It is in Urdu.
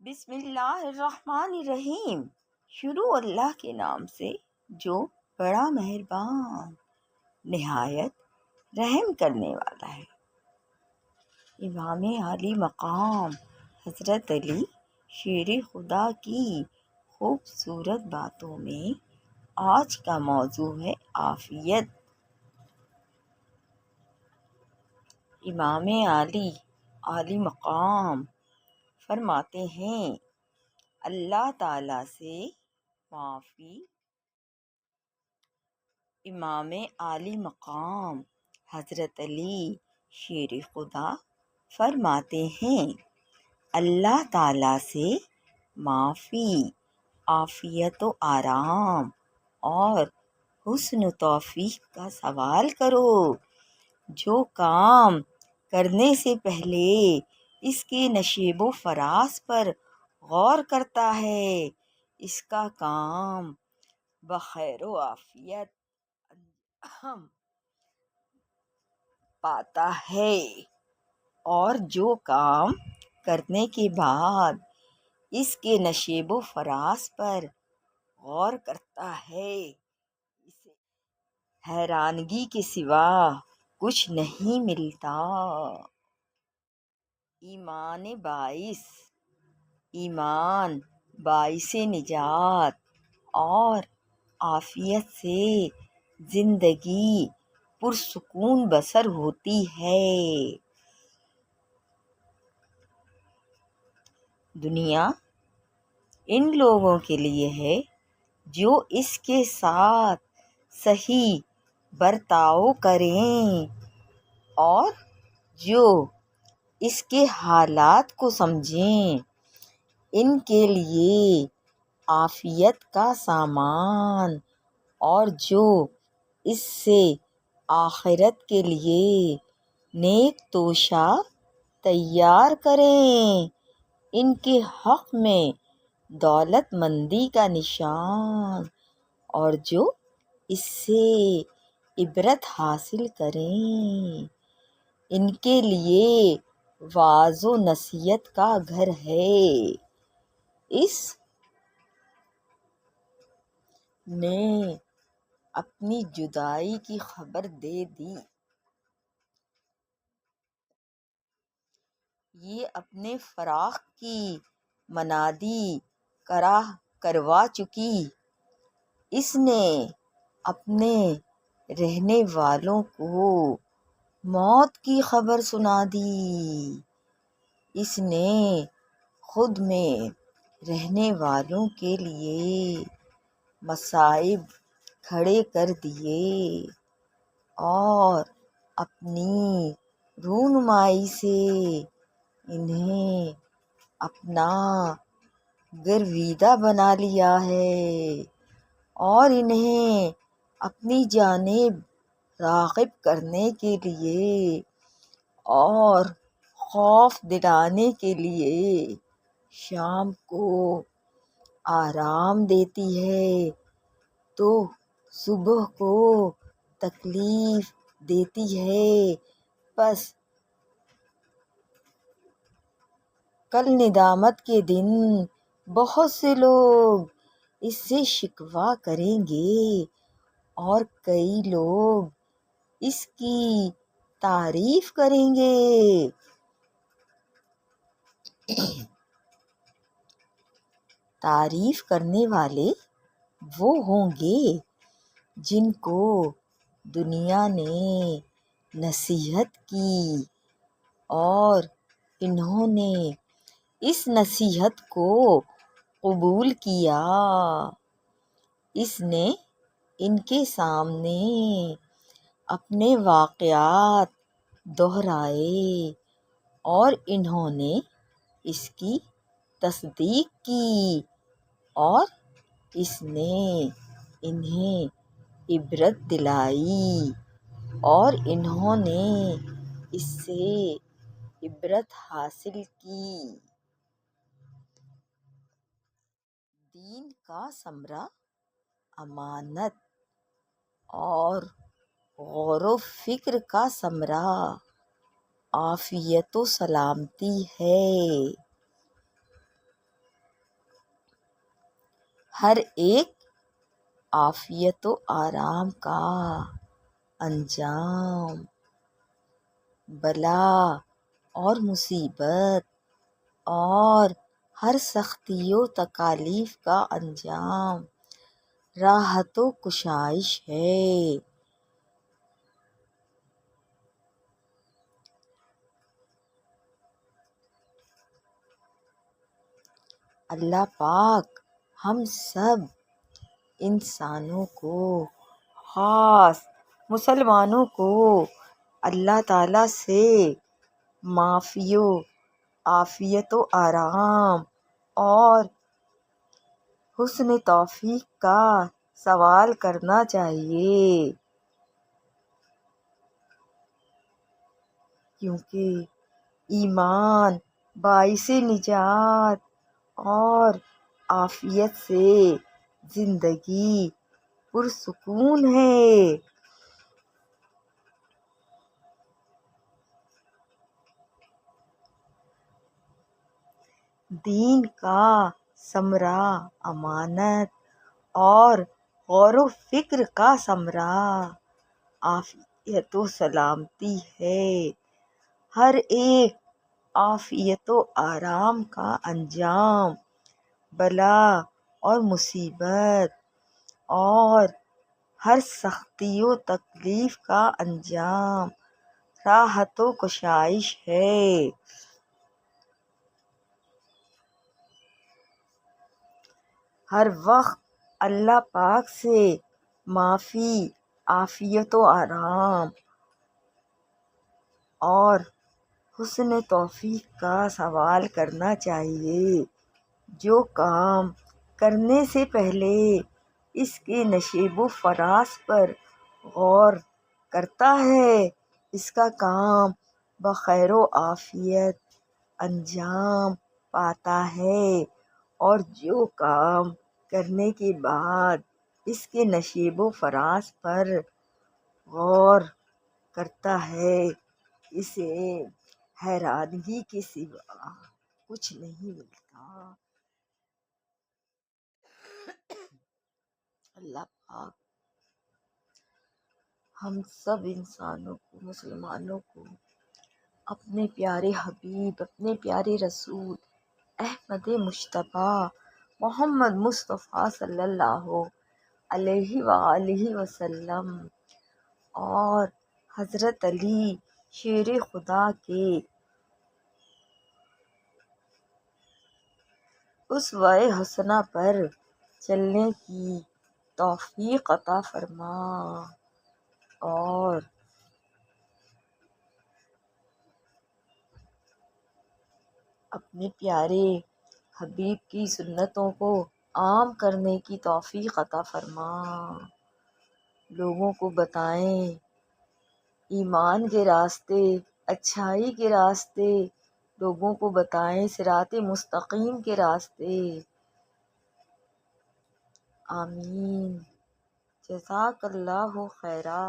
بسم اللہ الرحمن الرحیم۔ شروع اللہ کے نام سے جو بڑا مہربان نہایت رحم کرنے والا ہے۔ امام عالی مقام حضرت علی شیر خدا کی خوبصورت باتوں میں آج کا موضوع ہے عافیت۔ امام عالی مقام فرماتے ہیں، اللہ تعالیٰ سے معافی۔ امام عالی مقام حضرت علی شیر خدا فرماتے ہیں، اللہ تعالیٰ سے معافی، عافیت و آرام اور حسن و توفیق کا سوال کرو۔ جو کام کرنے سے پہلے اس کے نشیب و فراز پر غور کرتا ہے، اس کا کام بخیر و عافیت پاتا ہے، اور جو کام کرنے کے بعد اس کے نشیب و فراز پر غور کرتا ہے، اسے حیرانگی کے سوا کچھ نہیں ملتا۔ ایمان باعث نجات اور عافیت سے زندگی پرسکون بسر ہوتی ہے۔ دنیا ان لوگوں کے لیے ہے جو اس کے ساتھ صحیح برتاؤ کریں اور جو اس کے حالات کو سمجھیں۔ ان کے لیے عافیت کا سامان اور جو اس سے آخرت کے لیے نیک توشہ تیار کریں۔ ان کے حق میں دولت مندی کا نشان اور جو اس سے عبرت حاصل کریں۔ ان کے لیے واعظ و نصیحت کا گھر ہے۔ اس نے اپنی جدائی کی خبر دے دی، یہ اپنے فراق کی منادی کروا چکی۔ اس نے اپنے رہنے والوں کو موت کی خبر سنا دی۔ اس نے خود میں رہنے والوں کے لیے مصائب کھڑے کر دیے اور اپنی رونمائی سے انہیں اپنا گرویدہ بنا لیا ہے اور انہیں اپنی جانب راغب کرنے کے لیے اور خوف دلانے کے لیے شام کو آرام دیتی ہے تو صبح کو تکلیف دیتی ہے۔ پس کل ندامت کے دن بہت سے لوگ اس سے شکوہ کریں گے اور کئی لوگ اس کی تعریف کریں گے۔ تعریف کرنے والے وہ ہوں گے جن کو دنیا نے نصیحت کی اور انہوں نے اس نصیحت کو قبول کیا۔ اس نے ان کے سامنے اپنے واقعات دہرائے اور انہوں نے اس کی تصدیق کی اور اس نے انہیں عبرت دلائی اور انہوں نے اس سے عبرت حاصل کی۔ دین کا ثمرہ امانت اور غور و فکر کا ثمرہ عافیت و سلامتی ہے۔ ہر ایک عافیت و آرام کا انجام، بلا اور مصیبت اور ہر سختی و تکالیف کا انجام راحت و کشائش ہے۔ اللہ پاک ہم سب انسانوں کو، خاص مسلمانوں کو اللہ تعالیٰ سے معافی و عافیت و آرام اور حسن توفیق کا سوال کرنا چاہیے، کیونکہ ایمان باعث نجات اور عافیت سے زندگی پرسکون ہے۔ دین کا ثمرہ امانت اور غور و فکر کا ثمرہ عافیت و سلامتی ہے۔ ہر ایک عافیت و آرام کا انجام، بلا اور مصیبت اور ہر سختی و تکلیف کا انجام راحت و کشائش ہے۔ ہر وقت اللہ پاک سے معافی، عافیت و آرام اور حسن توفیق کا سوال کرنا چاہیے۔ جو کام کرنے سے پہلے اس کے نشیب و فراز پر غور کرتا ہے، اس کا کام بخیر و عافیت انجام پاتا ہے، اور جو کام کرنے کے بعد اس کے نشیب و فراز پر غور کرتا ہے، اسے حیرانگی کے سوا کچھ نہیں ملتا۔ اللہ پاک ہم سب انسانوں کو، مسلمانوں کو اپنے پیارے حبیب، اپنے پیارے رسول احمد مجتبیٰ محمد مصطفیٰ صلی اللہ علیہ وآلہ وسلم اور حضرت علی شیر خدا کے اسوہ حسنہ پر چلنے کی توفیق عطا فرما، اور اپنے پیارے حبیب کی سنتوں کو عام کرنے کی توفیق عطا فرما۔ لوگوں کو بتائیں ایمان کے راستے، اچھائی کے راستے، لوگوں کو بتائیں صراط مستقیم کے راستے۔ آمین۔ جزاک اللہ خیرا۔